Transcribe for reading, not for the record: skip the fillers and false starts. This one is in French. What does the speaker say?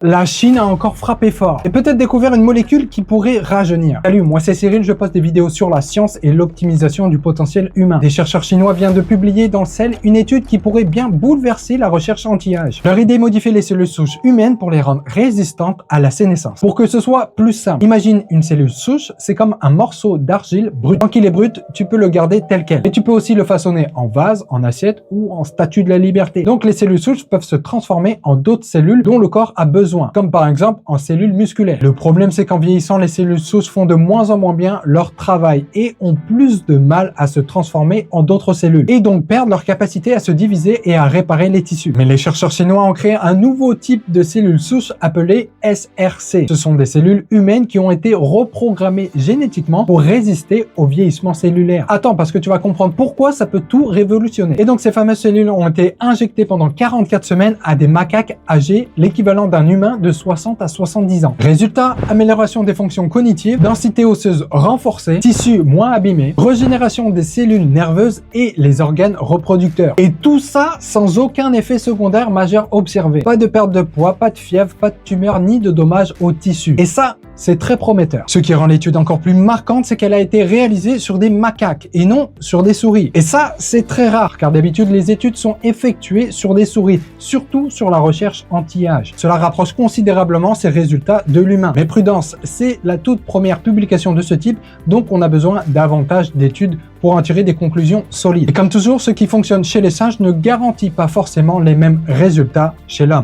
La Chine a encore frappé fort et peut-être découvert une molécule qui pourrait rajeunir. Salut, moi c'est Cyril, je poste des vidéos sur la science et l'optimisation du potentiel humain. Des chercheurs chinois viennent de publier dans Cell une étude qui pourrait bien bouleverser la recherche anti-âge. Leur idée est modifier les cellules souches humaines pour les rendre résistantes à la sénescence. Pour que ce soit plus simple, imagine une cellule souche, c'est comme un morceau d'argile brut. Tant qu'il est brut, tu peux le garder tel quel. Et tu peux aussi le façonner en vase, en assiette ou en statue de la liberté. Donc les cellules souches peuvent se transformer en d'autres cellules dont le corps a besoin, comme par exemple en cellules musculaires. Le problème, c'est qu'en vieillissant, les cellules souches font de moins en moins bien leur travail et ont plus de mal à se transformer en d'autres cellules, et donc perdent leur capacité à se diviser et à réparer les tissus. Mais les chercheurs chinois ont créé un nouveau type de cellules souches appelées SRC. Ce sont des cellules humaines qui ont été reprogrammées génétiquement pour résister au vieillissement cellulaire. Attends, parce que tu vas comprendre pourquoi ça peut tout révolutionner. Et donc ces fameuses cellules ont été injectées pendant 44 semaines à des macaques âgés, l'équivalent d'un humain de 60 à 70 ans. Résultat, amélioration des fonctions cognitives, densité osseuse renforcée, tissus moins abîmés, régénération des cellules nerveuses et les organes reproducteurs. Et tout ça sans aucun effet secondaire majeur observé. Pas de perte de poids, pas de fièvre, pas de tumeur ni de dommages aux tissus. Et ça, c'est très prometteur. Ce qui rend l'étude encore plus marquante, c'est qu'elle a été réalisée sur des macaques et non sur des souris. Et ça, c'est très rare, car d'habitude, les études sont effectuées sur des souris, surtout sur la recherche anti-âge. Cela rapproche considérablement ces résultats de l'humain. Mais prudence, c'est la toute première publication de ce type, donc on a besoin davantage d'études pour en tirer des conclusions solides. Et comme toujours, ce qui fonctionne chez les singes ne garantit pas forcément les mêmes résultats chez l'homme.